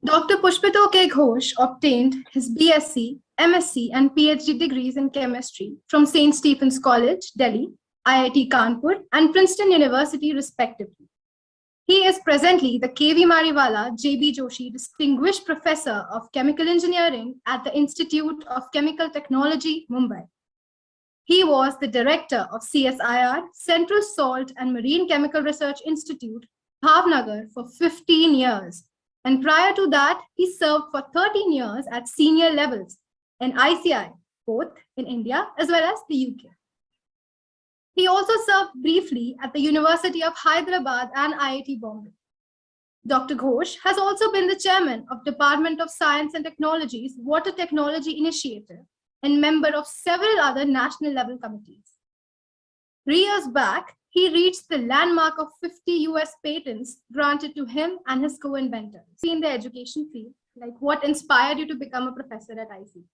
Dr. Pushpito K. Ghosh obtained his BSc, MSc, and PhD degrees in chemistry from St. Stephen's College, Delhi, IIT Kanpur, and Princeton University, respectively. He is presently the K.V. Mariwala J.B. Joshi Distinguished Professor of Chemical Engineering at the Institute of Chemical Technology, Mumbai. He was the director of CSIR-Central Salt and Marine Chemical Research Institute, Bhavnagar, for 15 years. And prior to that, he served for 13 years at senior levels in ICI, both in India as well as the UK. He also served briefly at the University of Hyderabad and IIT Bombay. Dr. Ghosh has also been the chairman of Department of Science and Technology's Water Technology Initiative and member of several other national level committees. 3 years back, he reached the landmark of 50 US patents granted to him and his co-inventors in the education field. Like, what inspired you to become a professor at ICT?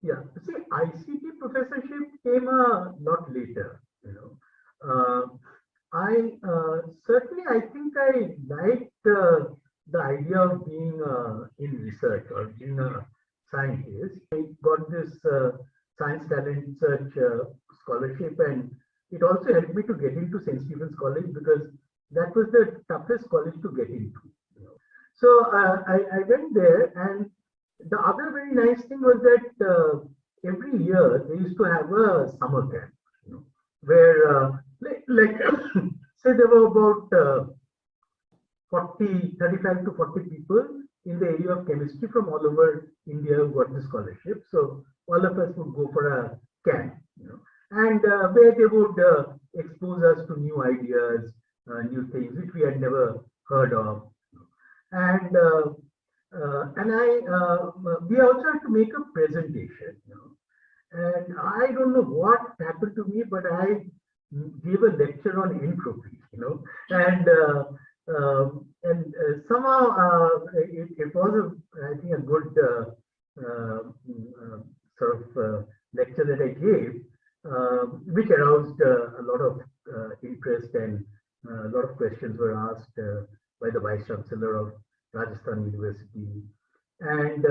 Yeah, see, ICT professorship came a lot later. I certainly, I think I liked the idea of being in research or being a scientist. I got this science talent search scholarship, and it also helped me to get into St. Stephen's College because that was the toughest college to get into. So I went there, and the other very nice thing was that every year they used to have a summer camp, where like say there were about 35 to 40 people in the area of chemistry from all over India who got the scholarship. So all of us would go for a camp, and where they would expose us to new ideas, new things which we had never heard of, and we also had to make a presentation, and I don't know what happened to me, but I gave a lecture on entropy, and somehow it was I think a good sort of lecture that I gave, which aroused a lot of interest, and a lot of questions were asked by the Vice Chancellor of Rajasthan University, and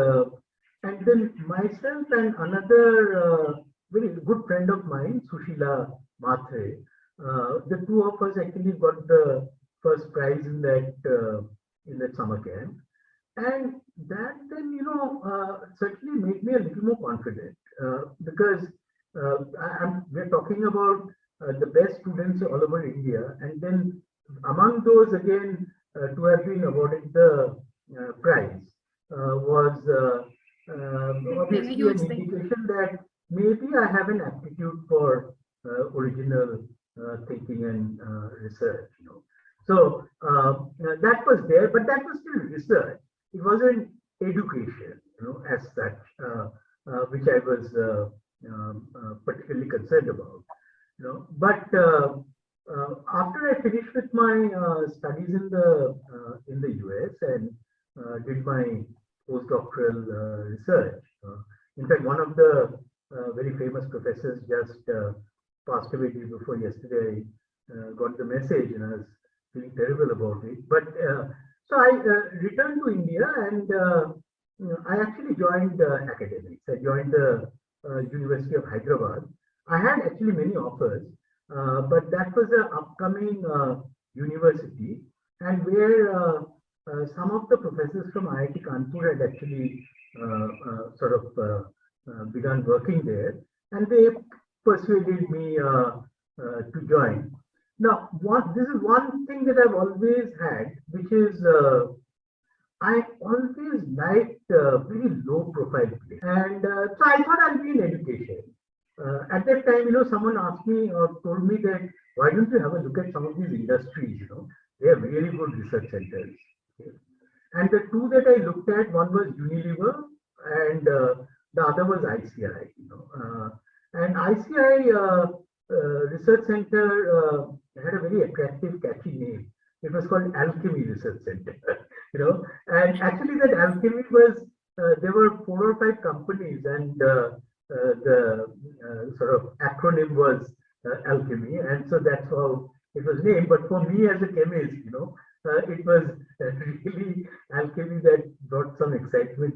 then myself and another very good friend of mine, Sushila Matre, the two of us actually got the first prize in that summer camp, and that then certainly made me a little more confident because we're talking about the best students all over India, and then among those again to have been awarded the prize was obviously an indication that maybe I have an aptitude for original thinking and research. So that was there, but that was still research. It wasn't education, as such, which I was particularly concerned about. But after I finished with my studies in the US and did my postdoctoral research, in fact, one of the very famous professors just passed away before yesterday. I got the message, and I was feeling terrible about it. But so I returned to India, and I actually joined academics. I joined the University of Hyderabad. I had actually many offers, but that was an upcoming university, and where some of the professors from IIT Kanpur had actually sort of begun working there, and they persuaded me to join. Now, this is one thing that I've always had, which is I always liked very low profile play, and so I thought I'll be in education. At that time, someone asked me or told me that why don't you have a look at some of these industries? They are really good research centers. Okay? And the two that I looked at, one was Unilever, and the other was ICI. And ICI Research Center had a very attractive, catchy name. It was called Alchemy Research Center. And actually that Alchemy was there were 4 or 5 companies, and the sort of acronym was Alchemy, and so that's how it was named. But for me as a chemist, it was really alchemy that brought some excitement,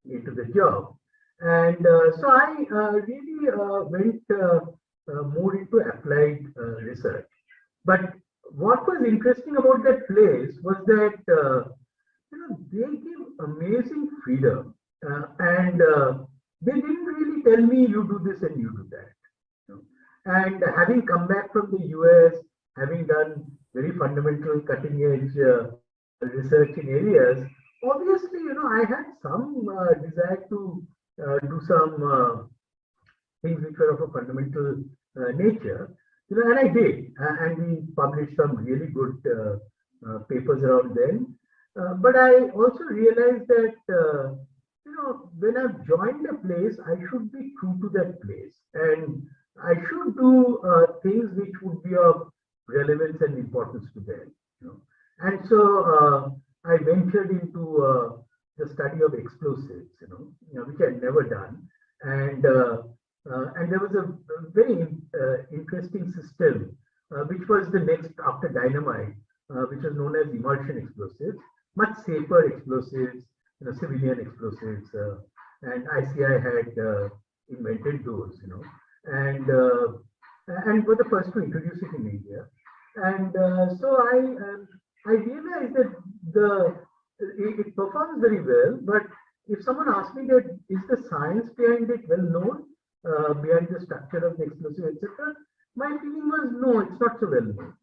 into the job. And so I really went more into applied research. But what was interesting about that place was that they give amazing freedom, and they didn't really tell me you do this and you do that. And having come back from the US, having done very fundamental, cutting edge research in areas, obviously, I had some desire to do some things which were of a fundamental nature, and I did, and we published some really good papers around then. But I also realized that, when I've joined a place, I should be true to that place, and I should do things which would be of relevance and importance to them. And so I ventured into the study of explosives, which I'd never done, and there was a very interesting system, which was the next after dynamite, which was known as immersion explosives, much safer explosives, civilian explosives, and ICI had invented those, and were the first to introduce it in India. And so I realized that it performs very well, but if someone asked me that is the science behind it well known, behind the structure of the explosive, etc., my feeling was no, it's not so well known.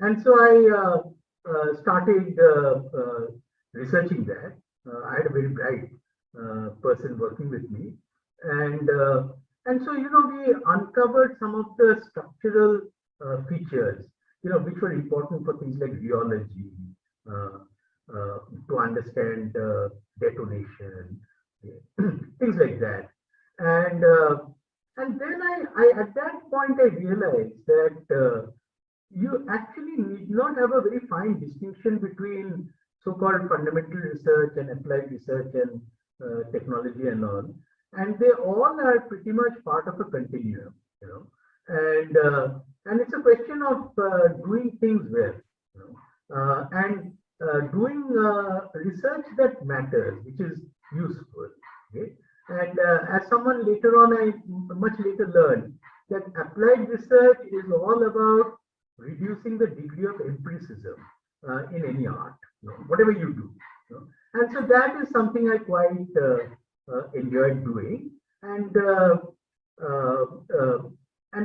And so I started researching that. I had a very bright person working with me, and so we uncovered some of the structural features, which were important for things like rheology, to understand detonation, things like that. And then I at that point I realized that you actually need not have a very fine distinction between so-called fundamental research and applied research and technology and all, and they all are pretty much part of a continuum, and it's a question of doing things well, and doing research that matters, which is useful. Okay? And as someone later on, I much later learned that applied research is all about reducing the degree of empiricism in any art, whatever you do. And so that is something I quite enjoyed doing. And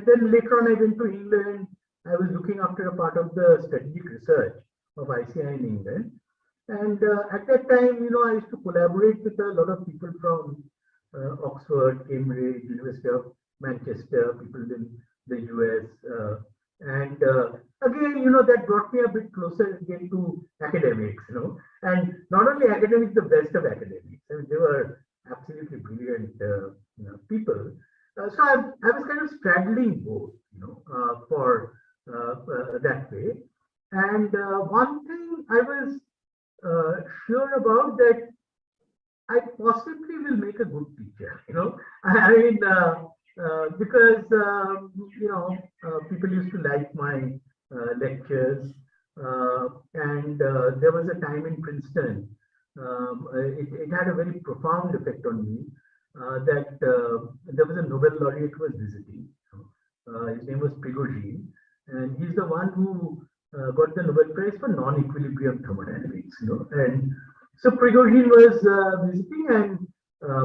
then later on, I went to England. I was looking after a part of the strategic research of ICI in England. And at that time, I used to collaborate with a lot of people from Oxford, Cambridge, University of Manchester, people in the US. And again, that brought me a bit closer again to academics, and not only academics, the best of academics. I mean, they were absolutely brilliant people. So I was kind of straddling both, for that way. And one thing I was sure about, that I possibly will make a good teacher, I mean, because, people used to like my lectures, and there was a time in Princeton, it had a very profound effect on me, that there was a Nobel laureate who was visiting. His name was Prigogine, and he's the one who got the Nobel Prize for non-equilibrium thermodynamics, and so Prigogine was visiting, and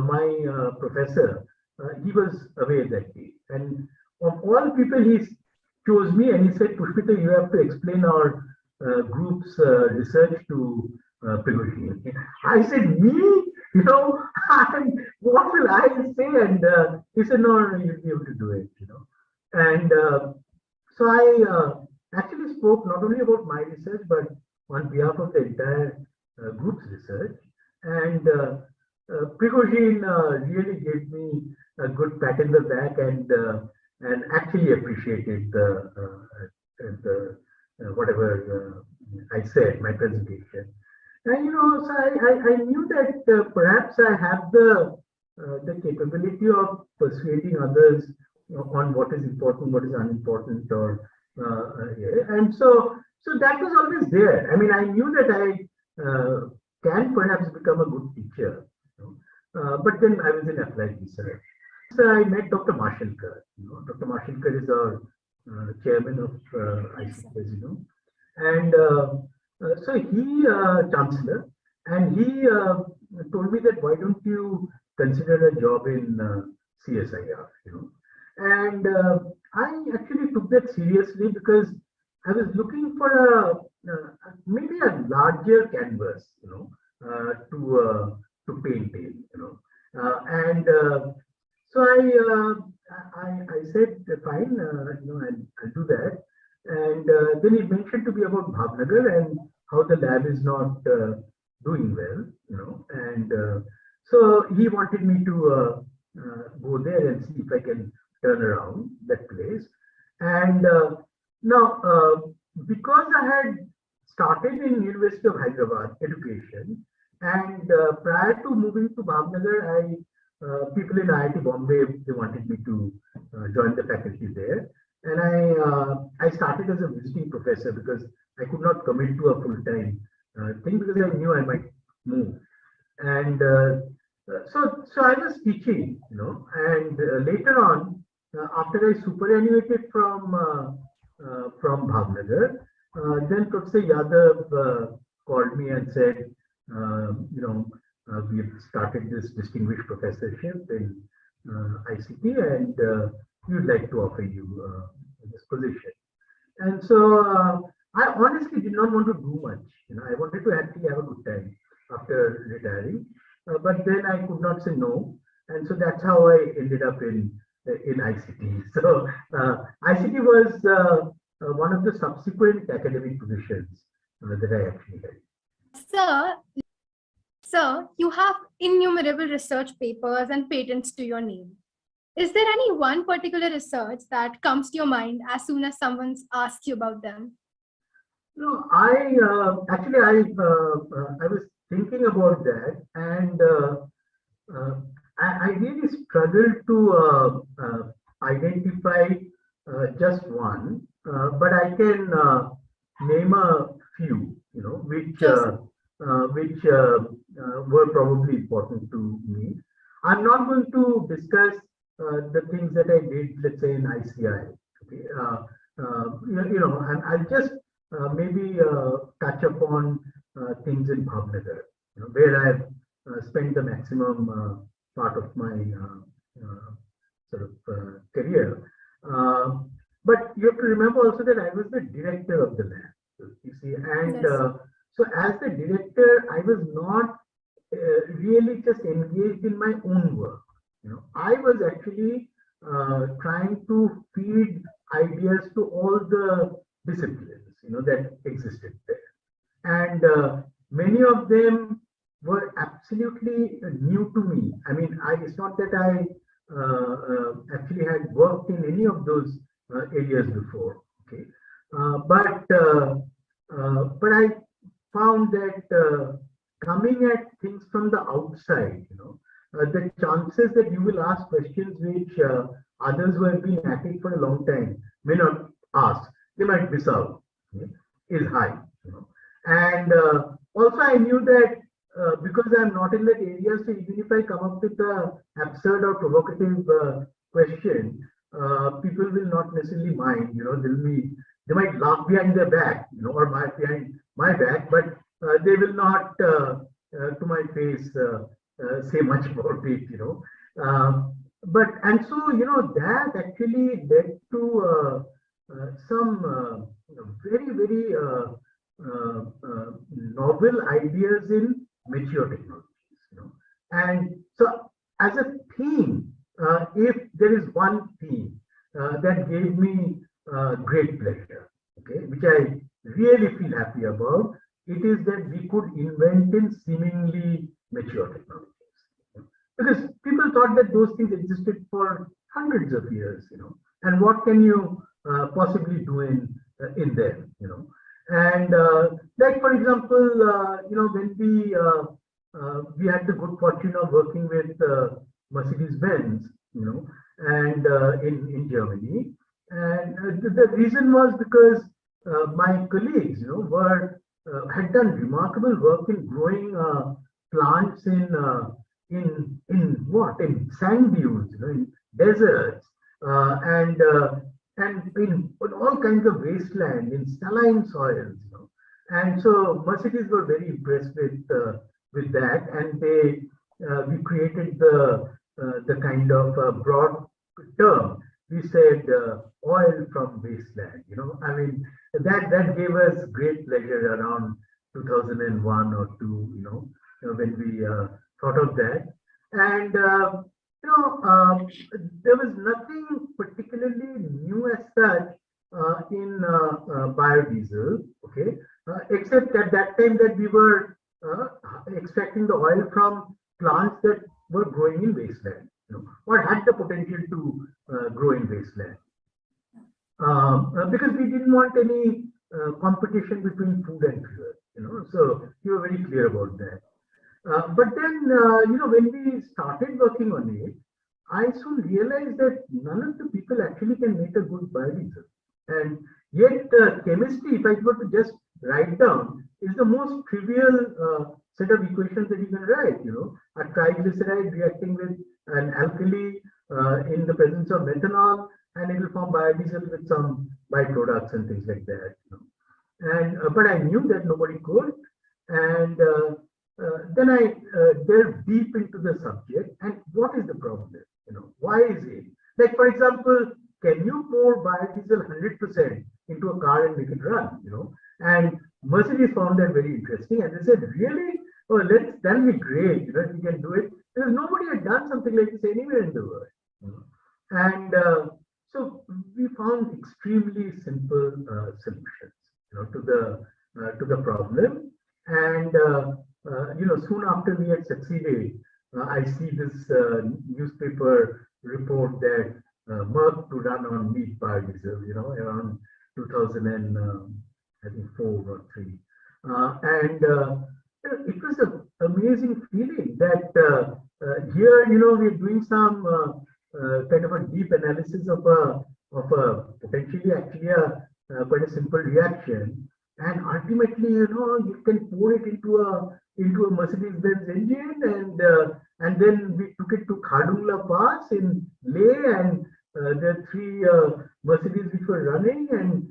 my professor, he was away that day, and of all people, he chose me, and he said, "Pushpito, you have to explain our group's research to Prigogine." I said, "Me? What will I say?" And he said, "No, you'll be able to do it." And so I actually spoke not only about my research, but on behalf of the entire group's research. And Prigogine really gave me a good pat in the back, and actually appreciated the whatever I said, my presentation. And so I knew that perhaps I have the capability of persuading others on what is important, what is unimportant, or and so So that was always there. I mean, I knew that I can perhaps become a good teacher, but then I was in applied research. So I met Dr. Mashelkar. Dr. Mashelkar is our chairman of ICT, as you know, and so he chancellor, and he told me that why don't you consider a job in CSIR, and I actually took that seriously because I was looking for maybe a larger canvas, to paint in, and so I said fine, I'll do that, and then he mentioned to me about Bhavnagar and how the lab is not doing well, and so he wanted me to go there and see if I can turn around that place. And now, because I had started in University of Hyderabad education, and prior to moving to Bhavnagar, people in IIT Bombay, they wanted me to join the faculty there, and I started as a visiting professor because I could not commit to a full-time thing because I knew I might move, and so I was teaching, and later on, after I superannuated from Bhavnagar, then Professor Yadav called me and said, we've started this distinguished professorship in ICT, and we'd like to offer you this position. And so I honestly did not want to do much. I wanted to actually have a good time after retiring, but then I could not say no, and so that's how I ended up in ICT. So ICT was one of the subsequent academic positions that I actually had. Sir, you have innumerable research papers and patents to your name. Is there any one particular research that comes to your mind as soon as someone asks you about them? No, I was thinking about that, and I really struggled to identify just one, but I can name a few, which were probably important to me. I'm not going to discuss the things that I did, let's say in ICI. Okay, and I'll just maybe touch upon things in Bhavnagar, where I've spent the maximum part of my career. But you have to remember also that I was the director of the lab, you see, and so as the director, I was not really just engaged in my own work. I was actually trying to feed ideas to all the disciplines, that existed there, and many of them were absolutely new to me. I mean, it's not that I actually had worked in any of those areas before. Okay, but I found that coming at things from the outside, the chances that you will ask questions which others who have been at it for a long time may not ask, they might miss out, is high. And also I knew that because I'm not in that area, so even if I come up with a absurd or provocative question, people will not necessarily mind. They might laugh behind their back, or behind my back, but they will not, to my face, say much about it. And so that actually led to some very, very novel ideas in mature technologies. And so, as a theme, if there is one theme that gave me great pleasure, okay, which I really feel happy about, it is that we could invent in seemingly mature technologies. Because people thought that those things existed for hundreds of years, and what can you possibly do in them, And like, for example, when we had the good fortune of working with Mercedes-Benz, and in Germany, and the reason was because my colleagues, were had done remarkable work in growing plants in sand dunes, in deserts, and in all kinds of wasteland, in saline soils, And so Mercedes were very impressed with that, and we created the kind of broad term. We said oil from wasteland. I mean that gave us great pleasure around 2001 or two. When we thought of that, and there was nothing particularly new as such in biodiesel. Okay, except at that time that we were extracting the oil from plants that were growing in wasteland, or had the potential to grow in wasteland. Because we didn't want any competition between food and fuel, so we were very clear about that. But then, when we started working on it, I soon realized that none of the people actually can make a good biodiesel. And yet, chemistry, if I were to just write down, is the most trivial set of equations that you can write. A triglyceride reacting with an alkali in the presence of methanol, and it will form biodiesel with some byproducts and things like that. And but I knew that nobody could, and then I delved deep into the subject. And what is the problem? Why is it? Like, for example, can you pour biodiesel 100% into a car and make it run? And Mercedes found that very interesting, and they said, "Really? Oh, that'll be great. If you can do it." Because nobody had done something like this anywhere in the world. And so we found extremely simple solutions, to the problem. And soon after we had succeeded, I see this newspaper report that Merck to run on meat biodiesel, around 2004 or 3. And it was an amazing feeling that here, we're doing some kind of a deep analysis of a potentially actually quite a simple reaction, and ultimately, you can pour it into a Mercedes-Benz engine, and then we took it to Khadungla Pass in Leh, and there are 3 Mercedes which were running, and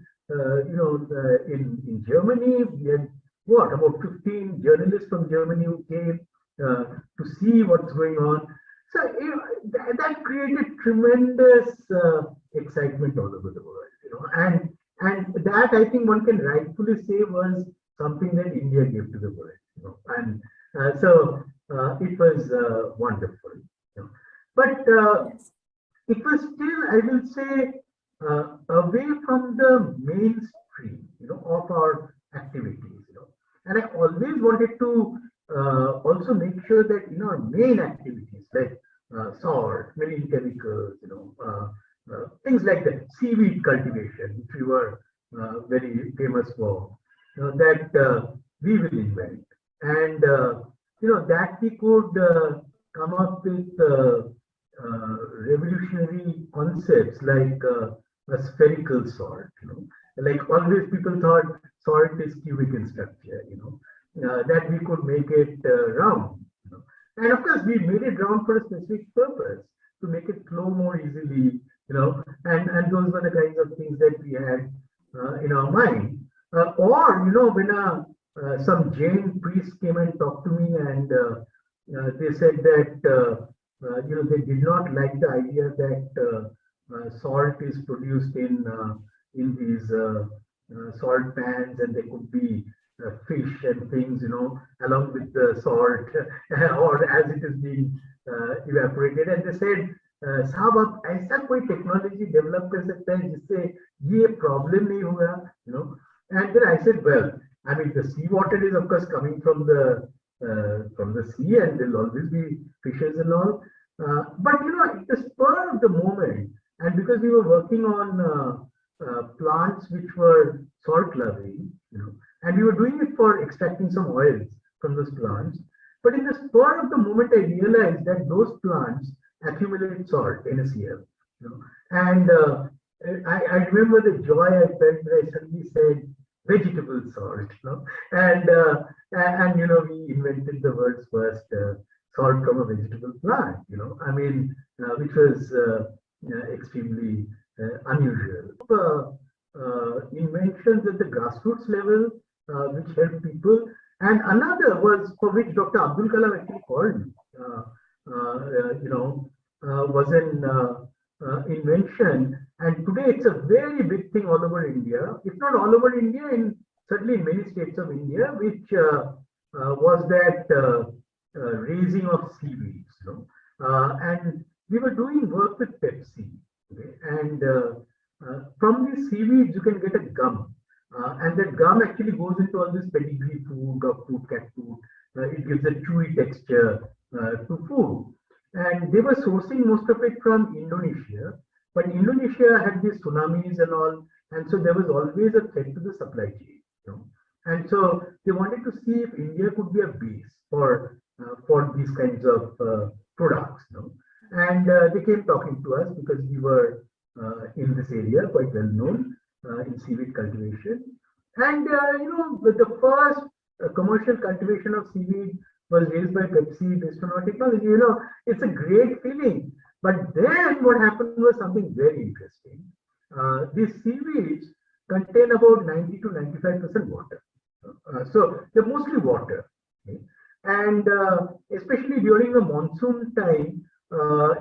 in Germany we had about 15 journalists from Germany who came to see what's going on. So that created tremendous excitement all over the world, and that, I think, one can rightfully say was something that India gave to the world, and so it was wonderful. But it was still, I will say, away from the mainstream, of our activities, And I always wanted to also make sure that our main activities like salt, marine chemicals, things like that, seaweed cultivation, which we were very famous for, that we will invent, and that we could come up with revolutionary concepts like a spherical salt. Like always people thought salt is cubic in structure, that we could make it round. And of course, we made it round for a specific purpose, to make it flow more easily, and those were the kinds of things that we had in our mind. Or, when some Jain priest came and talked to me, and they said that, they did not like the idea that salt is produced in these salt pans, and there could be fish and things, along with the salt, or as it is being evaporated. And they said, साहब आप ऐसा कोई technology develop कर सकते हैं जिससे ये problem नहीं होगा, And then I said, well, I mean, the sea water is of course coming from the sea, and there'll always be fishes and all. But at the spur of the moment, and because we were working on plants which were salt loving, and we were doing it for extracting some oils from those plants. But in the spur of the moment, I realized that those plants accumulate salt, NaCl, and I remember the joy I felt when I suddenly said vegetable salt, and we invented the world's first salt from a vegetable plant, I mean, which was extremely unusual. Inventions at the grassroots level, which helped people, and another was for which Dr. Abdul Kalam actually called me, was an invention, and today it's a very big thing all over India, if not all over India, certainly in many states of India, which was that raising of seaweeds, and we were doing work with Pepsi, okay? And from these seaweeds you can get a gum, and that gum actually goes into all this pedigree food, dog food, cat food. It gives a chewy texture to food. And they were sourcing most of it from Indonesia, but Indonesia had these tsunamis and all, and so there was always a threat to the supply chain. And so they wanted to see if India could be a base for these kinds of products. And they came talking to us because we were in this area, quite well known in seaweed cultivation. And the first commercial cultivation of seaweed was raised by Pepsi based on our technology. It's a great feeling. But then what happened was something very interesting. These seaweeds contain about 90 to 95% water. So they're mostly water. Okay? And especially during the monsoon time,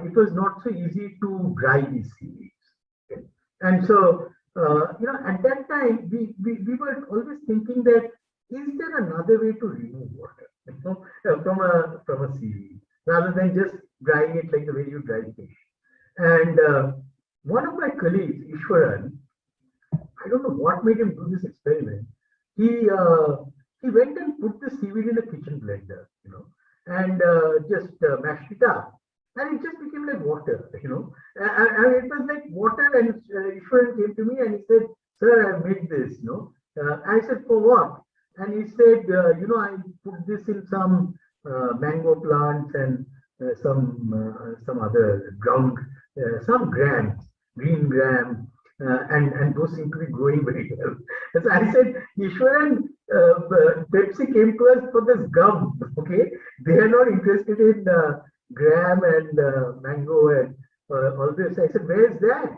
it was not so easy to dry these seaweeds. Okay? And so, at that time, we were always thinking that, is there another way to remove water from a seaweed, rather than just drying it like the way you dry fish? And one of my colleagues, Ishwaran, I don't know what made him do this experiment. He went and put the seaweed in a kitchen blender, and just mashed it up, and it just became like water, and it was like water. And Ishwaran came to me and he said, "Sir, I made this." I said, "For what?" And he said, "I put this in some mango plants and some other ground, some grams, green gram, and those seem to be growing very well." So I said, "Ishwaran, Pepsi came to us for this gum, okay? They are not interested in gram and mango and all this." I said, "Where is that?"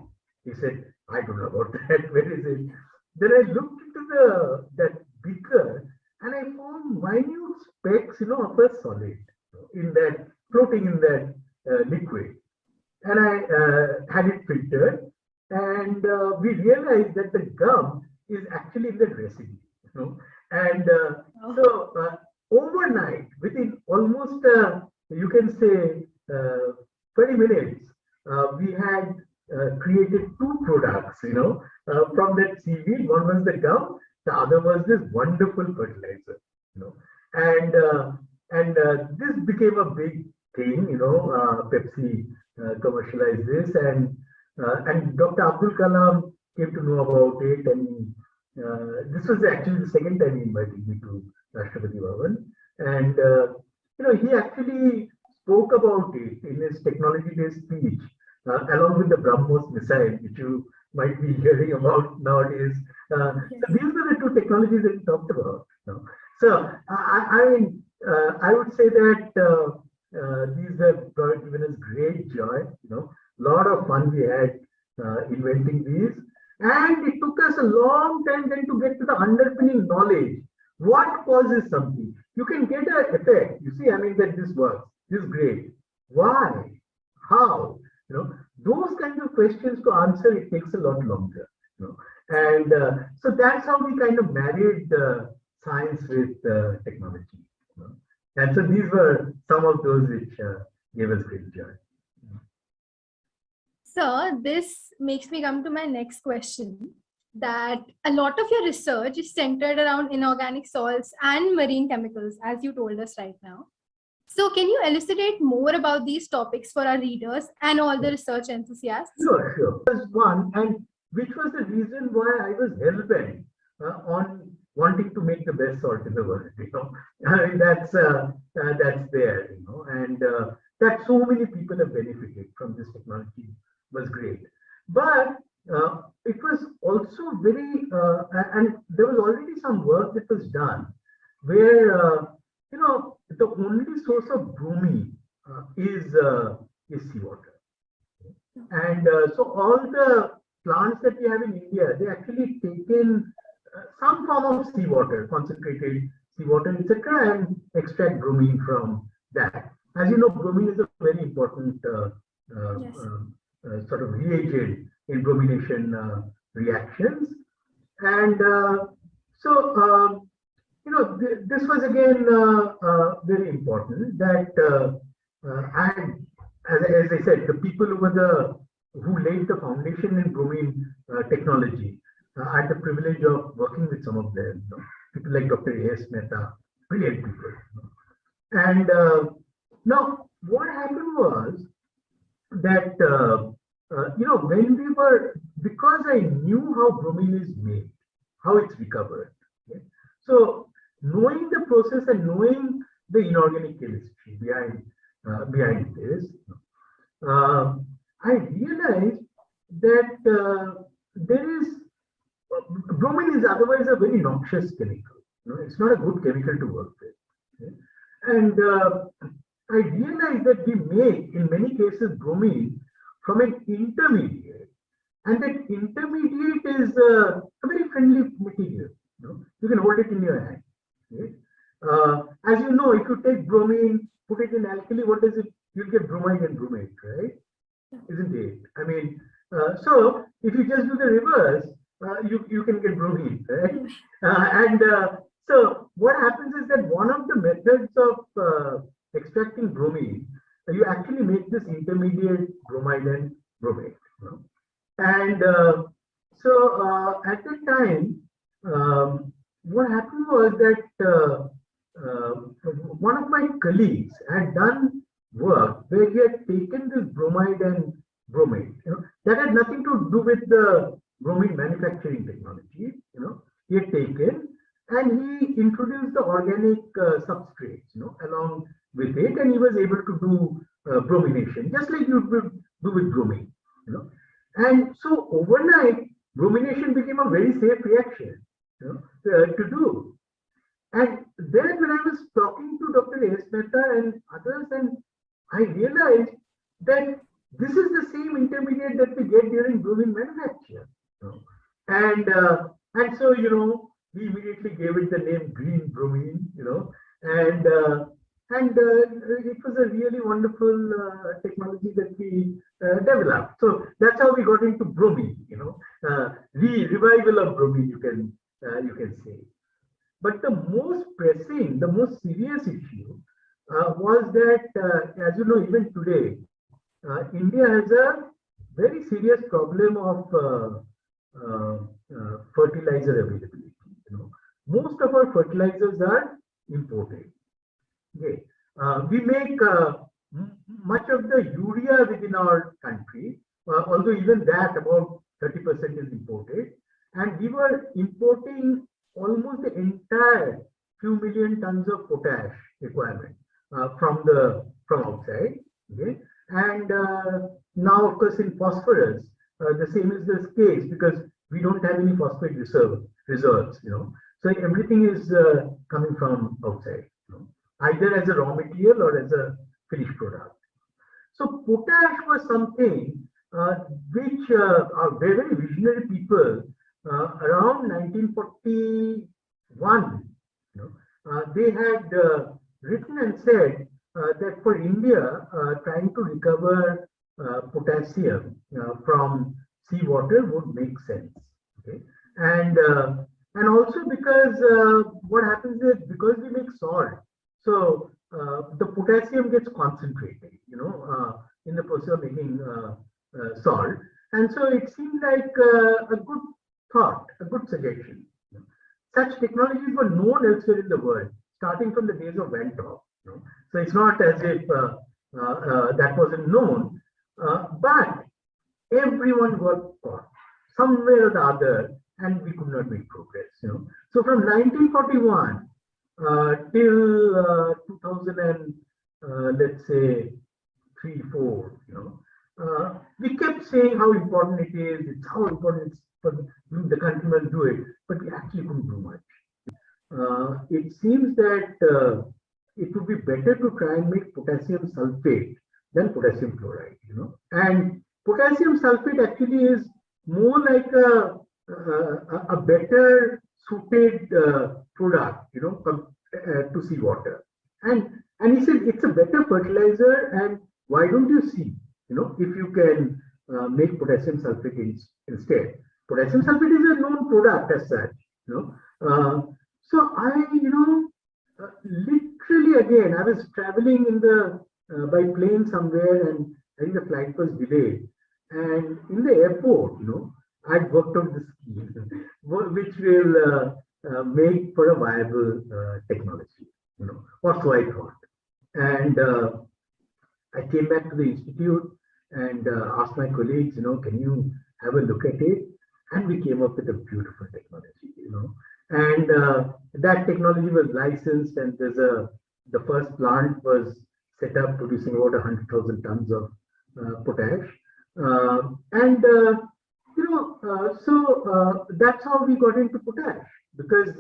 He said, "I don't know about that. Where is it?" Then I looked into that beaker, and I found minute specks, of a solid floating in that liquid. And I had it filtered, and we realized that the gum is actually in the residue. And so overnight, within almost you can say 20 minutes, we had created two products, from that seaweed. One was the gum, the other was this wonderful fertilizer, and this became a big thing. Pepsi commercialized this, and Dr. Abdul Kalam came to know about it, and this was actually the second time he invited me to Rashtrapati Bhavan, and he actually spoke about it in his Technology Day speech, along with the BrahMos missile, which you might be hearing about nowadays. So these were the two technologies that he talked about. So I would say that these have given us great joy. Lot of fun we had inventing these, and it took us a long time then to get to the underpinning knowledge. What causes something? You can get an effect. You see, that this works. This is great. Why? How? Those kinds of questions to answer, it takes a lot longer. And so that's how we kind of married science with technology. And so these were some of those which gave us great joy. So this makes me come to my next question, that a lot of your research is centered around inorganic salts and marine chemicals, as you told us right now. So can you elucidate more about these topics for our readers and all the research enthusiasts? Sure. There's one, and which was the reason why I was hell-bent on wanting to make the best salt in the world. That's there, and that so many people have benefited from this technology was great. But that was done, where the only source of bromine is seawater, and so all the plants that we have in India, they actually take in some form of seawater, concentrated seawater, etc., and extract bromine from that. As you know, bromine is a very important Yes. sort of reagent in bromination reactions, and this was again very important that and as I said, the people who laid the foundation in bromine technology. I had the privilege of working with some of them, people like Dr. A.S. Mehta, brilliant people. And now what happened was that, when we were, because I knew how bromine is made, how it's recovered. Okay? So knowing the process and knowing the inorganic chemistry behind this, I realized that bromine is otherwise a very noxious chemical. It's not a good chemical to work with. Okay? And I realized that we make, in many cases, bromine from an intermediate, and that intermediate is a very friendly material. You can hold it in your hand. Okay? As you know, if you take bromine, put it in alkali, what is it? You'll get bromide and bromate, right? Isn't it? I mean, so if you just do the reverse, you can get bromine, right? So what happens is that one of the methods of extracting bromine, you actually make this intermediate bromide and bromate. And so at the time, what happened was that one of my colleagues had done work where he had taken this bromide and bromate. That had nothing to do with the bromine manufacturing technology. He had taken and he introduced the organic substrates, along with it, and he was able to do bromination, just like you would do with bromine. And so overnight, bromination became a very safe reaction, to do. And then when I was talking to Dr. A.S. Mehta and others, and I realized that this is the same intermediate that we get during bromine manufacture. And so, we immediately gave it the name green bromine, and it was a really wonderful technology that we developed. So that's how we got into bromine, revival of bromine, you can say. But the most pressing, the most serious issue was that, as you know, even today, India has a very serious problem of fertilizer availability. Most of our fertilizers are imported. Okay. We make much of the urea within our country, although even that about 30% is imported, and we were importing almost the entire few million tons of potash requirement from outside. Okay. And now, of course, in phosphorus, the same is the case because we don't have any phosphate reserves. So everything is coming from outside, either as a raw material or as a finished product. So potash was something which are very visionary people around 1941, they had written and said that for India, trying to recover potassium from seawater would make sense. Okay, and also because what happens is because we make salt, so the potassium gets concentrated, in the process of making salt, and so it seemed like a good thought, a good suggestion. Such technologies were known elsewhere in the world, starting from the days of Van Top. So it's not as if that wasn't known, but everyone got caught somewhere or the other, and we could not make progress. So from 1941 till 2000 and let's say 3-4, we kept saying how important it is. It's how important it's for the country must do it, but we actually couldn't do much. it seems that it would be better to try and make potassium sulfate than potassium chloride, And potassium sulfate actually is more like a better suited product, to seawater. And he said it's a better fertilizer, and why don't you see, if you can make potassium sulfate instead. Potassium sulfate is a known product as such, So I, literally again, I was traveling by plane somewhere, and I think the flight was delayed. And in the airport, I'd worked on this scheme, which will make for a viable technology, or so I thought. And I came back to the institute and asked my colleagues, can you have a look at it? And we came up with a beautiful technology, And that technology was licensed, and the first plant was set up producing about 100,000 tons of potash. So that's how we got into potash, because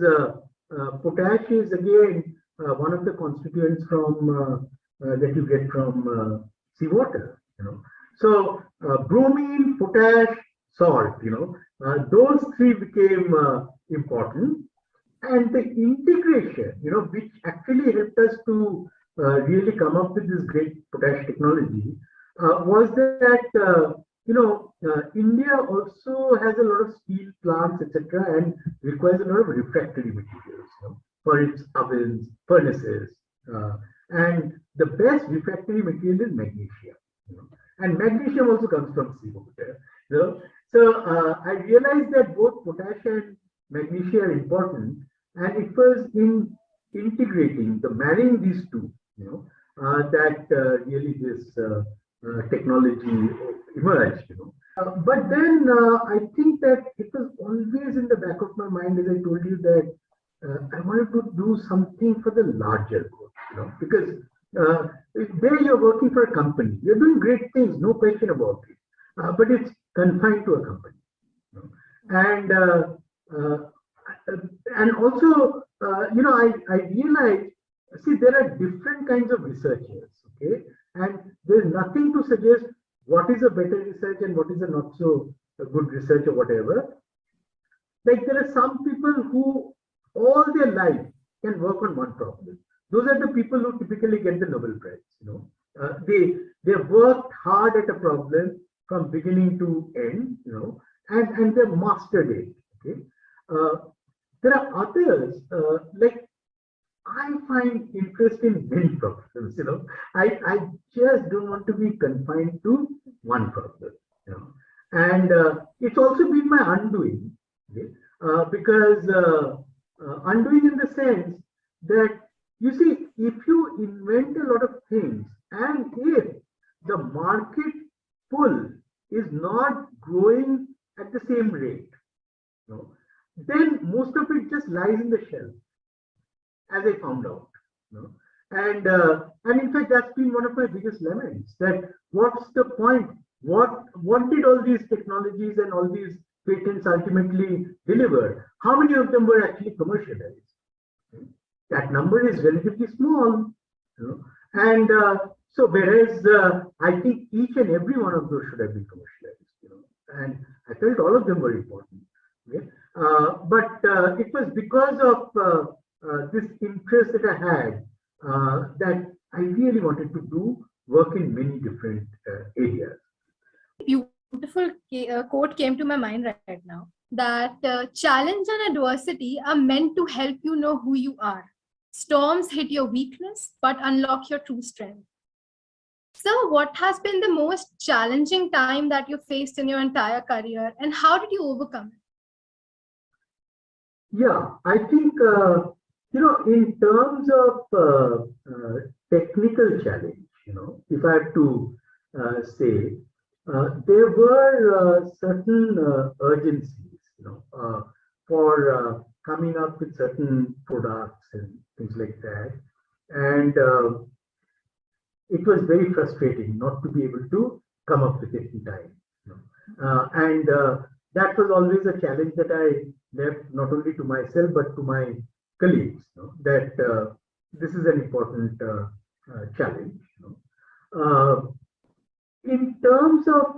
potash is again one of the constituents from that you get from seawater. So bromine, potash, salt. Those three became important, and the integration, which actually helped us to really come up with this great potash technology, was that India also has a lot of steel plants, etc., and requires a lot of refractory materials for its ovens, furnaces, and the best refractory material is magnesium. And magnesium also comes from seawater. So I realized that both potash and magnesium are important, and it was in integrating, marrying these two, that really this technology emerged. But then I think that it was always in the back of my mind, as I told you, that I wanted to do something for the larger good, because there you're working for a company, you're doing great things, no question about it, but it's confined to a company, and also, I realized, see, there are different kinds of researchers, okay, and there's nothing to suggest what is a better research and what is a not so good research or whatever. Like, there are some people who all their life can work on one problem. Those are the people who typically get the Nobel Prize. They worked hard at a problem from beginning to end, and they mastered it. Okay. There are others, like, I find interest in many problems. I just don't want to be confined to one problem. And it's also been my undoing, okay? Because undoing in the sense that, you see, if you invent a lot of things, and if the market pull is not growing at the same rate, then most of it just lies in the shelf, as I found out. And in fact, that's been one of my biggest laments, that what's the point? What did all these technologies and all these patents ultimately deliver? How many of them were actually commercialized? That number is relatively small, and so whereas I think each and every one of those should have been commercialized, and I felt all of them were important. Okay? But it was because of this interest that I had that I really wanted to do work in many different areas. Beautiful quote came to my mind right now, that challenge and adversity are meant to help you know who you are. Storms hit your weakness, but unlock your true strength. So what has been the most challenging time that you faced in your entire career, and how did you overcome it? Yeah, I think, in terms of technical challenge, if I have to say, there were certain urgencies, for coming up with certain products and things like that. And it was very frustrating not to be able to come up with it in time. And that was always a challenge that I left not only to myself, but to my colleagues, that this is an important challenge. In terms of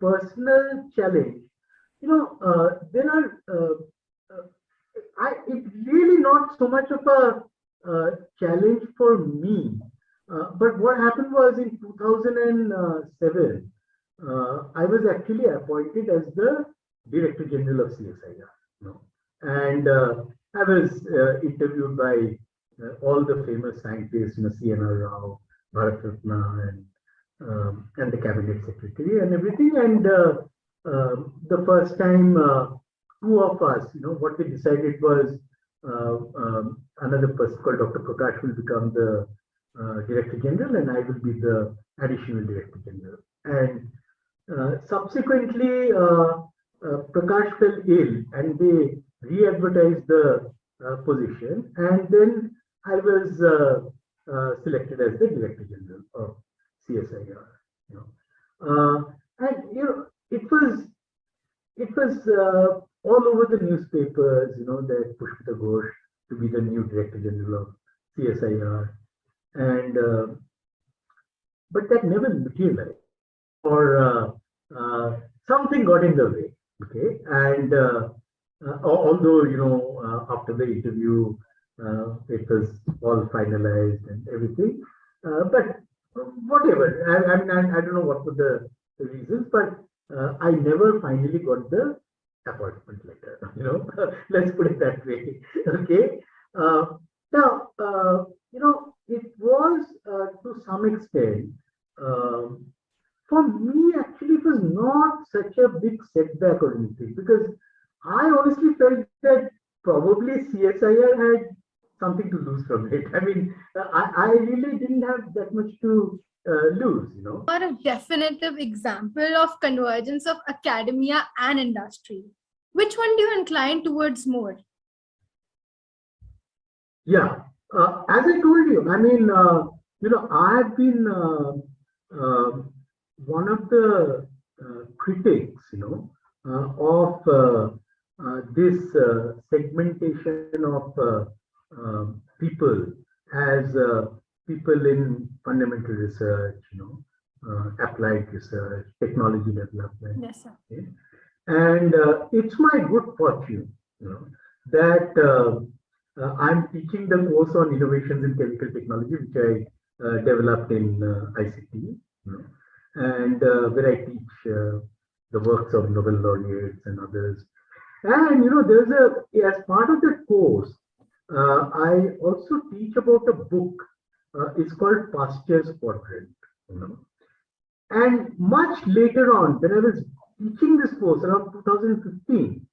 personal challenge, there are. It's really not so much of a challenge for me, but what happened was in 2007, I was actually appointed as the Director General of CSIR, and I was interviewed by all the famous scientists, CNR Rao, Bharat Ratna, and the Cabinet Secretary and everything. And the first time, two of us, what we decided was another person called Dr. Prakash will become the Director General, and I will be the additional Director General. And subsequently, Prakash fell ill, and they re-advertised the position, and then I was selected as the Director General of CSIR. And it was all over the newspapers, that Pushpito Ghosh to be the new Director General of CSIR, and but that never materialized, or something got in the way. Okay, and although after the interview, it was all finalized and everything, but whatever. I mean, I don't know what were the reasons, but I never finally got the appointment letter. Let's put it that way. Okay. Now, it was to some extent, for me, actually, it was not such a big setback or anything, because I honestly felt that probably CSIR had something to lose from it. I mean, I really didn't have that much to lose, For a definitive example of convergence of academia and industry, which one do you incline towards more? Yeah, as I told you, I mean, I've been one of the critics, of this segmentation of people as people in fundamental research, applied research, technology development. Yes, sir. Okay? And it's my good fortune, that I'm teaching the course on innovations in chemical technology, which I developed in ICT, and where I teach the works of Nobel laureates and others. And there's as part of that course, I also teach about a book. It's called Pasteur's Quadrant. And much later on, when I was teaching this course around 2015,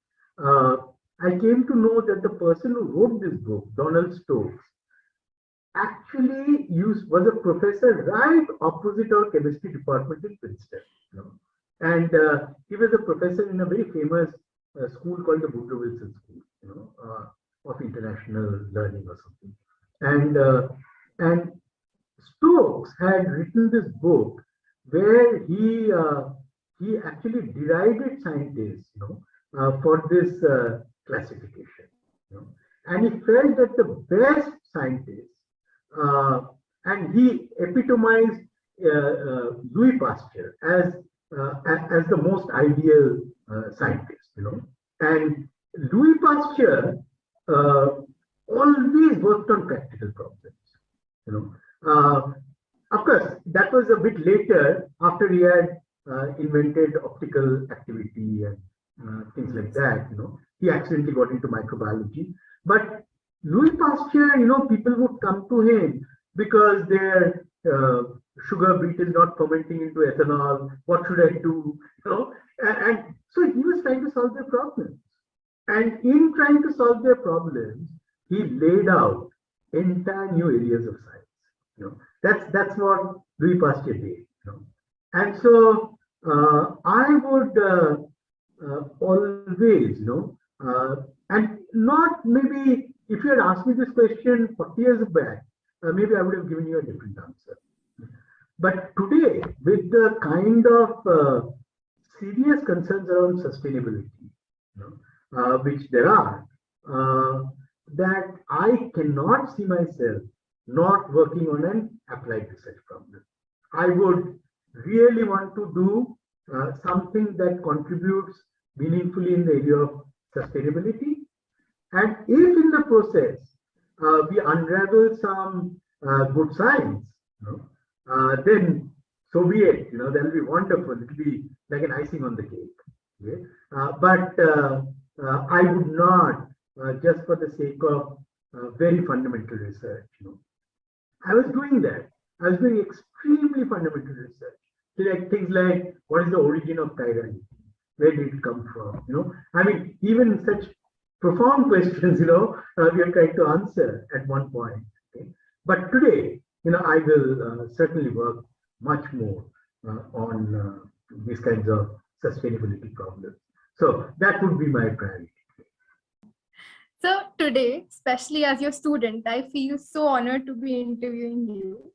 I came to know that the person who wrote this book, Donald Stokes, actually was a professor right opposite our chemistry department in Princeton. And he was a professor in a very famous school called the Woodrow Wilson School, of International Learning or something. And Stokes had written this book where he actually derided scientists, for this classification. And he felt that the best scientists, and he epitomized Louis Pasteur as the most ideal scientist. And Louis Pasteur always worked on practical problems. Of course, that was a bit later, after he had invented optical activity and things like that. He accidentally got into microbiology. But Louis Pasteur, people would come to him because their sugar beet is not fermenting into ethanol. What should I do? And so he was trying to solve their problems. And in trying to solve their problems, he laid out entire new areas of science. That's what Louis Pasteur did. And so I would always, and not maybe if you had asked me this question 40 years back, maybe I would have given you a different answer. But today, with the kind of serious concerns around sustainability, which there are, that I cannot see myself not working on an applied research problem. I would really want to do something that contributes meaningfully in the area of sustainability. And if in the process we unravel some good science, then so be it. That'll be wonderful. It'll be like an icing on the cake. Okay? But I would not, just for the sake of very fundamental research. I was doing that. I was doing extremely fundamental research. Like things like what is the origin of tyranny? Where did it come from? I mean, even such profound questions, we are trying to answer at one point. Okay? But today, I will certainly work much more on these kinds of sustainability problems. So that would be my priority. So today, especially as your student, I feel so honored to be interviewing you.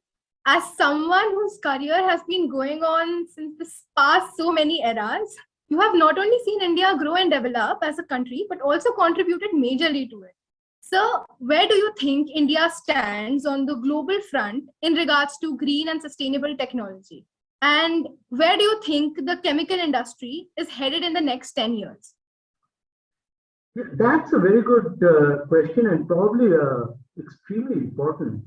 As someone whose career has been going on since the past so many eras, you have not only seen India grow and develop as a country, but also contributed majorly to it. So where do you think India stands on the global front in regards to green and sustainable technology? And where do you think the chemical industry is headed in the next 10 years? Yeah, that's a very good question, and probably extremely important,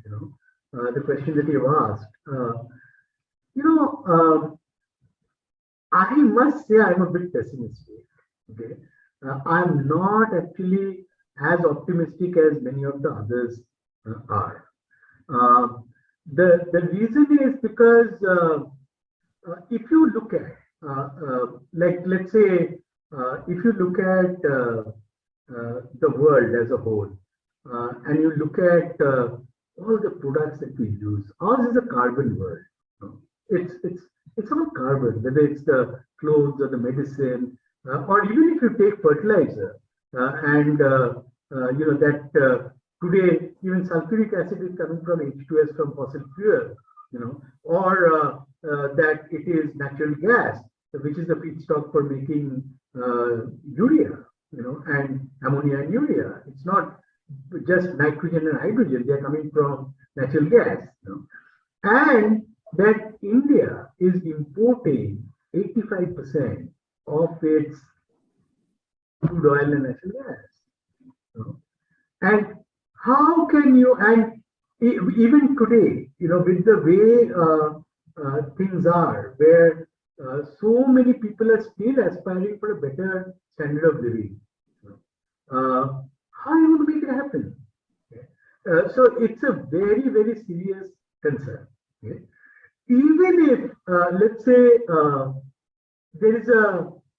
the question that you've asked. I must say I'm a bit pessimistic. Okay, I'm not actually as optimistic as many of the others are. The reason is because if you look at, let's say, if you look at the world as a whole, and you look at all the products that we use, ours is a carbon world. It's all carbon, whether it's the clothes or the medicine, or even if you take fertilizer, and that today even sulfuric acid is coming from H2S from fossil fuel, or that it is natural gas, which is the feedstock for making urea, and ammonia and urea. It's not just nitrogen and hydrogen; they are coming from natural gas, and that India is importing 85% of its crude oil and natural gas. And how can you, and even today, with the way things are, where so many people are still aspiring for a better standard of living, how are you going to make it happen? So it's a very, very serious concern. Okay? Even if, let's say, there is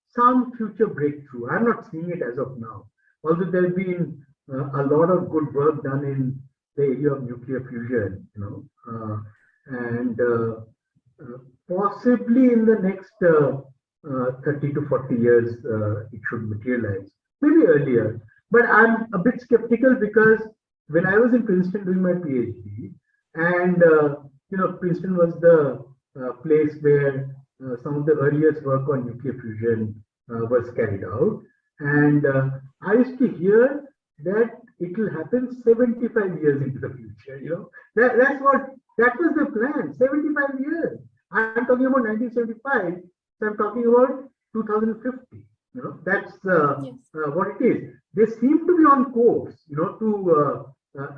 some future breakthrough, I'm not seeing it as of now, although there has been a lot of good work done in the area of nuclear fusion, and possibly in the next 30 to 40 years, it should materialize, maybe earlier. But I'm a bit skeptical because when I was in Princeton doing my PhD, and Princeton was the place where some of the earliest work on nuclear fusion was carried out. And I used to hear that it will happen 75 years into the future. That was the plan, 75 years. I'm talking about 1975, so I'm talking about 2050. That's what it is. They seem to be on course, to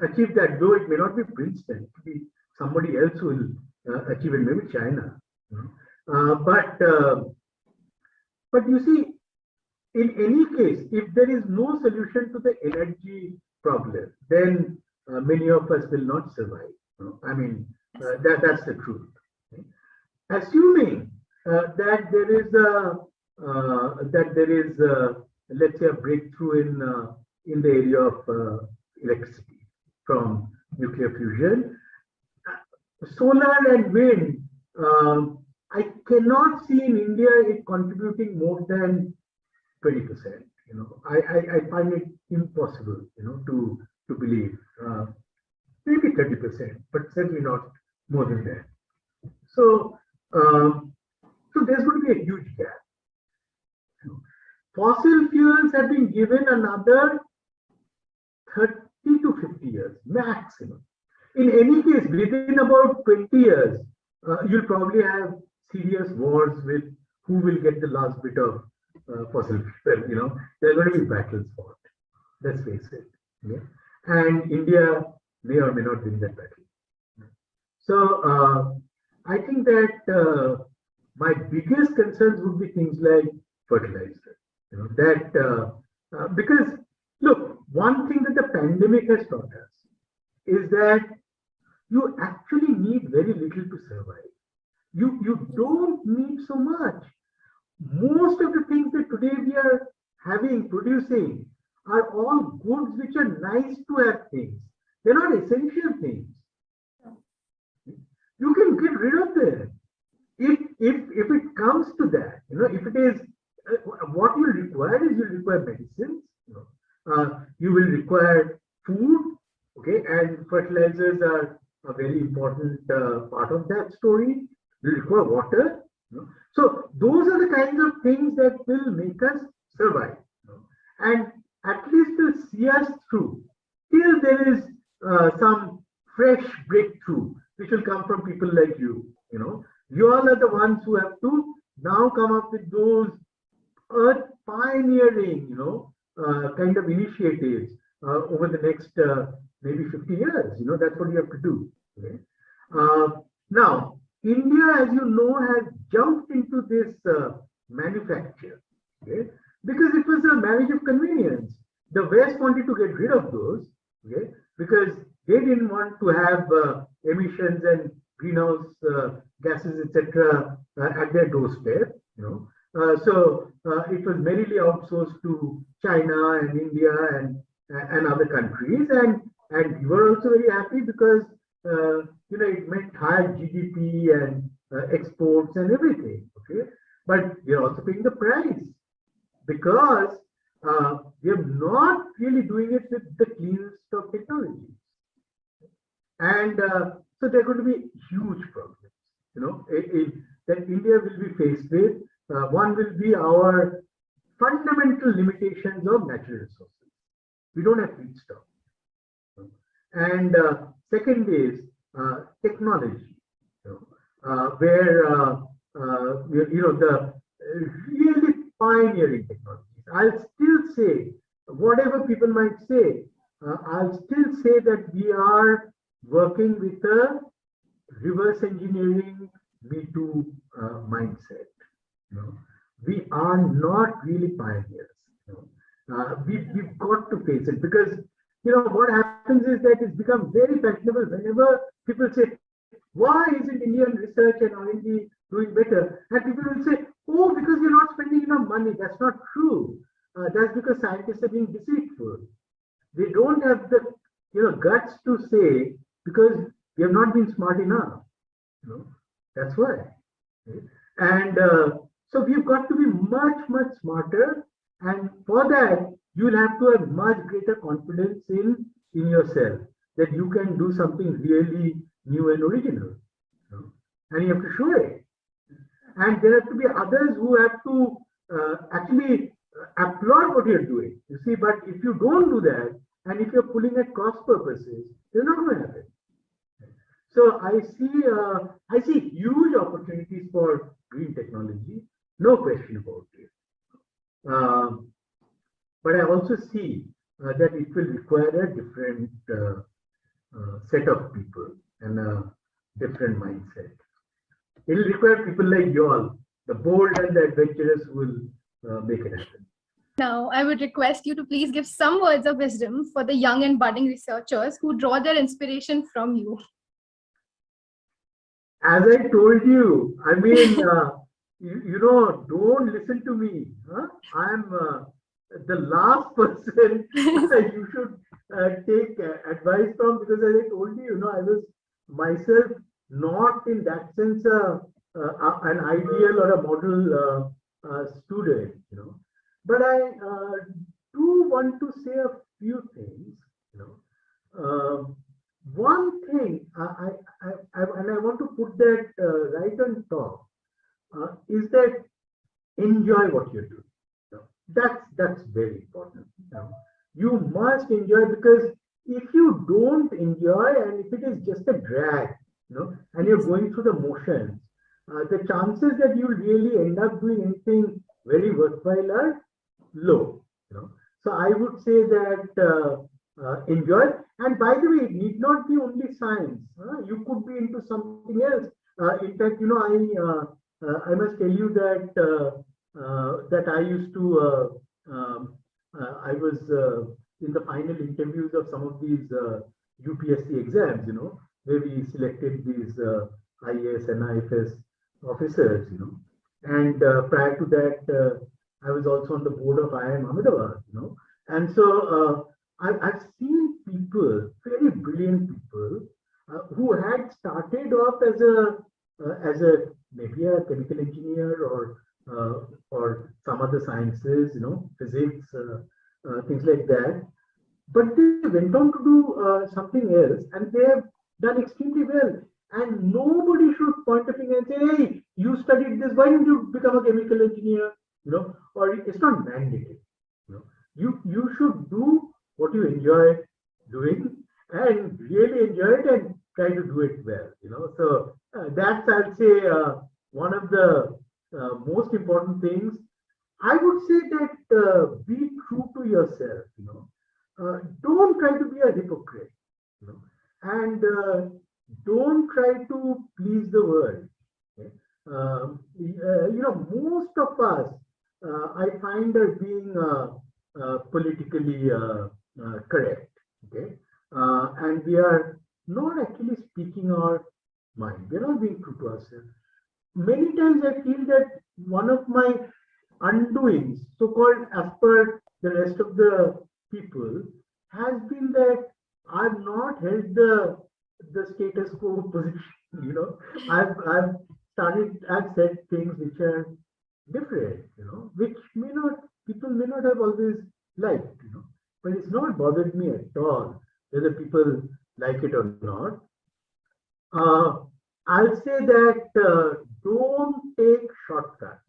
achieve that, though it may not be Princeton, it will be somebody else who will achieve it, maybe China. But you see, in any case, if there is no solution to the energy problem, then many of us will not survive. I mean, that's the truth. Okay? Assuming that there is let's say a breakthrough in the area of electricity from nuclear fusion, solar and wind, I cannot see in India it contributing more than 20%. I find it impossible, to believe. Maybe 30%, but certainly not more than that. So there's going to be a huge gap. Fossil fuels have been given another to 50 years maximum. In any case, within about 20 years, you'll probably have serious wars with who will get the last bit of fossil fuel. There are going to be battles for it. Let's face it. Yeah? And India may or may not win that battle. So I think that my biggest concerns would be things like fertilizer. Because look, one thing that the pandemic has taught us is that you actually need very little to survive. You don't need so much. Most of the things that today we are producing are all goods which are nice to have things. They're not essential things. You can get rid of them. If it comes to that, if it is what you require is you require medicines, you will require food, okay, and fertilizers are a very important part of that story. You require water. So those are the kinds of things that will make us survive, and at least will see us through till there is some fresh breakthrough which will come from people like you. You all are the ones who have to now come up with those earth pioneering, kind of initiatives over the next maybe 50 years. That's what you have to do. Okay? Now, India, as you know, has jumped into this manufacture, okay? Because it was a marriage of convenience. The West wanted to get rid of those, okay? Because they didn't want to have emissions and greenhouse gases, etc., at their doorstep. So it was merely outsourced to China and India and other countries, and we were also very happy because it meant higher GDP and exports and everything. Okay, but we are also paying the price because we are not really doing it with the cleanest of technologies, and so there are going to be huge problems. That India will be faced with. One will be our fundamental limitations of natural resources. We don't have feedstock. And second is technology, where the really pioneering technologies. I'll still say, whatever people might say, I'll still say that we are working with a reverse engineering Me Too mindset. We are not really pioneers. We've got to face it because what happens is that it's become very fashionable whenever people say, why isn't Indian research and R&D doing better? And people will say, oh, because you're not spending enough money. That's not true. That's because scientists are being deceitful. They don't have the guts to say because we have not been smart enough. That's why. And so we've got to be much, much smarter. And for that, you'll have to have much greater confidence in yourself that you can do something really new and original. And you have to show it. And there have to be others who have to actually applaud what you're doing. You see, but if you don't do that, and if you're pulling at cross purposes, you're not going to happen. So I see huge opportunities for green technology, no question about it. But I also see that it will require a different set of people and a different mindset. It will require people like you all, the bold and the adventurous, who will make it happen. Now, I would request you to please give some words of wisdom for the young and budding researchers who draw their inspiration from you. As I told you, I mean, don't listen to me. Huh? I'm the last person you should take advice from, because as I told you, I was myself not in that sense an ideal or a model student, But I do want to say a few things, One thing, and I want to put that right on top, is that enjoy what you're doing. That's very important. You must enjoy, because if you don't enjoy and if it is just a drag, and you're going through the motions, the chances that you really end up doing anything very worthwhile are low. So I would say that enjoy. And by the way, it need not be only science. You could be into something else. In fact, I must tell you that I used to. I was in the final interviews of some of these UPSC exams. Where we selected these IAS and IFS officers. And prior to that, I was also on the board of IIM Ahmedabad. And so I've seen people, very brilliant people, who had started off as a maybe a chemical engineer or some other sciences, physics, things like that. But they went on to do something else, and they have done extremely well. And nobody should point a finger and say, "Hey, you studied this. Why didn't you become a chemical engineer?" Or it's not mandated. You should do what you enjoy doing and really enjoy it and try to do it well. So that's, I'd say, one of the most important things. I would say that be true to yourself. Don't try to be a hypocrite. And don't try to please the world. Okay? Most of us, I find, are being politically correct. Okay, and we are not actually speaking our mind. We are not being true to ourselves. Many times I feel that one of my undoings, so-called as per the rest of the people, has been that I've not held the status quo position. I've said things which are different, which people may not have always liked, but it's not bothered me at all whether people like it or not. I'll say that don't take shortcuts.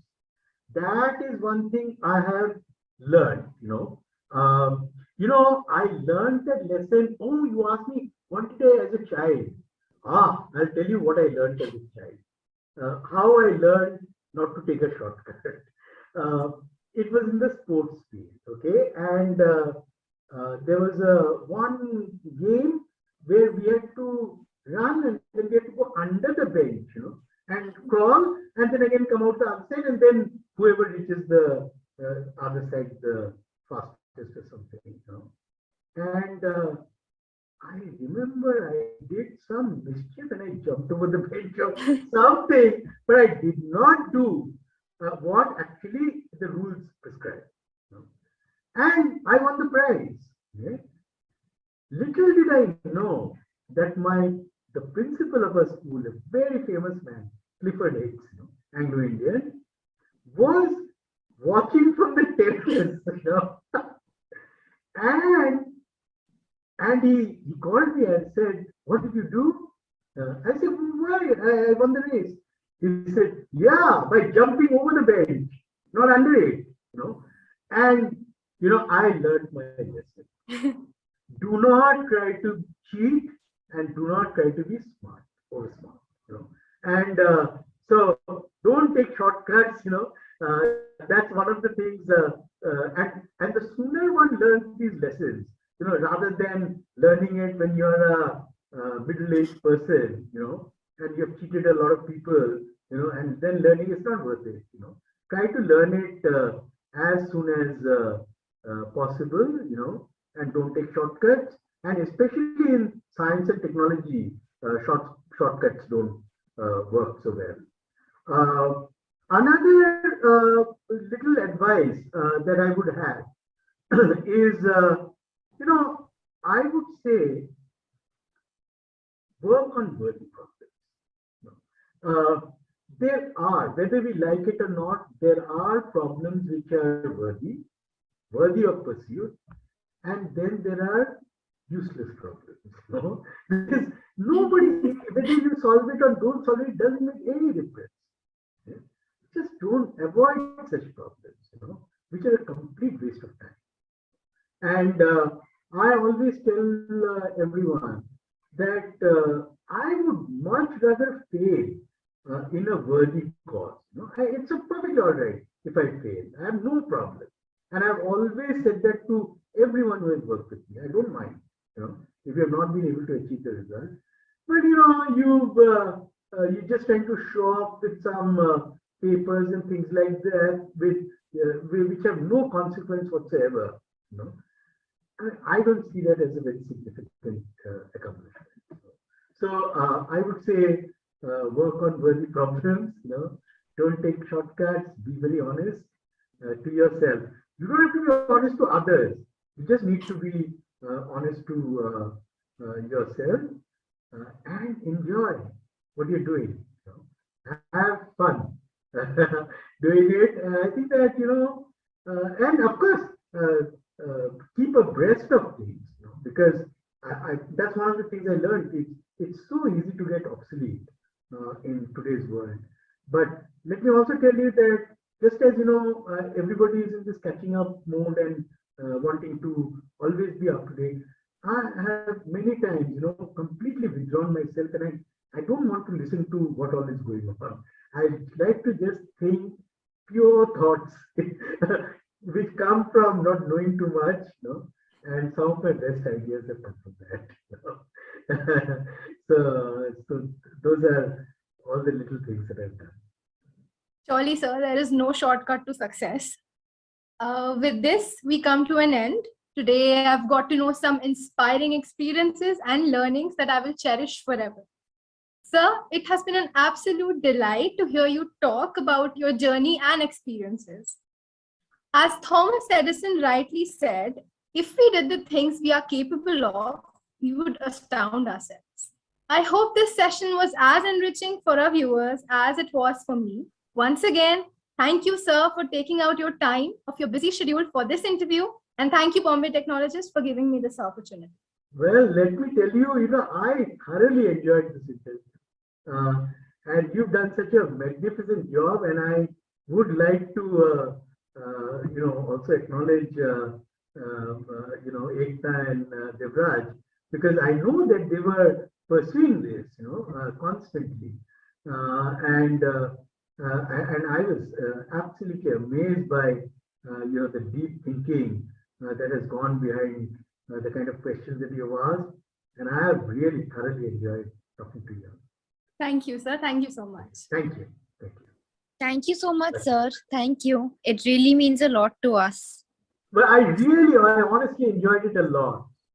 That is one thing I have learned. I learned that lesson. Oh, you asked me what did I as a child? I'll tell you what I learned as a child. How I learned not to take a shortcut. It was in the sports field, okay, and there was one game where we had to run and then we had to go under the bench, and crawl, and then again come out the other side, and then whoever reaches the other side the fastest or something, And I remember I did some mischief and I jumped over the bench or something, but I did not do what actually the rules prescribe. And I won the prize. Okay? Little did I know that the principal of a school, a very famous man, Clifford Hicks, Anglo-Indian, was watching from the terrace, and he called me and said, "What did you do?" I said, "Why? I won the race." He said, "Yeah, by jumping over the bench, not under it." And I learned my lesson. Do not try to cheat and do not try to be smart or smart. And so don't take shortcuts. That's one of the things. And the sooner one learns these lessons, rather than learning it when you're a middle-aged person, and you've cheated a lot of people, and then learning is not worth it. Try to learn it as soon as possible, and don't take shortcuts. And especially in science and technology, shortcuts don't work so well. Another little advice that I would have is, I would say, work on worthy problems. There are, whether we like it or not, there are problems which are worthy of pursuit, and then there are useless problems. Because nobody, whether you solve it or don't solve it, doesn't make any difference. Just don't avoid such problems, which are a complete waste of time. And I always tell everyone that I would much rather fail in a worthy cause. It's a perfectly all right if I fail. I have no problem. And I've always said that to everyone who has worked with me. I don't mind, if you have not been able to achieve the result. But you just trying to show off with some papers and things like that, which have no consequence whatsoever. I don't see that as a very significant accomplishment. So I would say work on worthy problems. Don't take shortcuts. Be very honest to yourself. You don't have to be honest to others. You just need to be honest to yourself and enjoy what you're doing. Have fun doing it. And I think that and of course. Keep abreast of things, because that's one of the things I learned. It's so easy to get obsolete in today's world. But let me also tell you that just as everybody is in this catching up mode and wanting to always be up to date, I have many times, completely withdrawn myself, and I don't want to listen to what all is going on. I like to just think pure thoughts which come from not knowing too much, and some of my best ideas have come from that. So those are all the little things that I've done. Surely, sir, there is no shortcut to success. With this, we come to an end. Today, I've got to know some inspiring experiences and learnings that I will cherish forever. Sir, it has been an absolute delight to hear you talk about your journey and experiences. As Thomas Edison rightly said, if we did the things we are capable of, we would astound ourselves. I hope this session was as enriching for our viewers as it was for me. Once again, thank you, sir, for taking out your time of your busy schedule for this interview. And thank you, Bombay Technologist, for giving me this opportunity. Well, let me tell you, I thoroughly enjoyed this interview. And you've done such a magnificent job. And I would like to, also acknowledge, Ekta and Devraj, because I know that they were pursuing this, constantly. And I was absolutely amazed by, the deep thinking that has gone behind the kind of questions that you've asked. And I have really thoroughly enjoyed talking to you. Thank you, sir. Thank you so much. Thank you. Thank you. Thank you so much, sir. Thank you. It really means a lot to us. But I honestly enjoyed it a lot.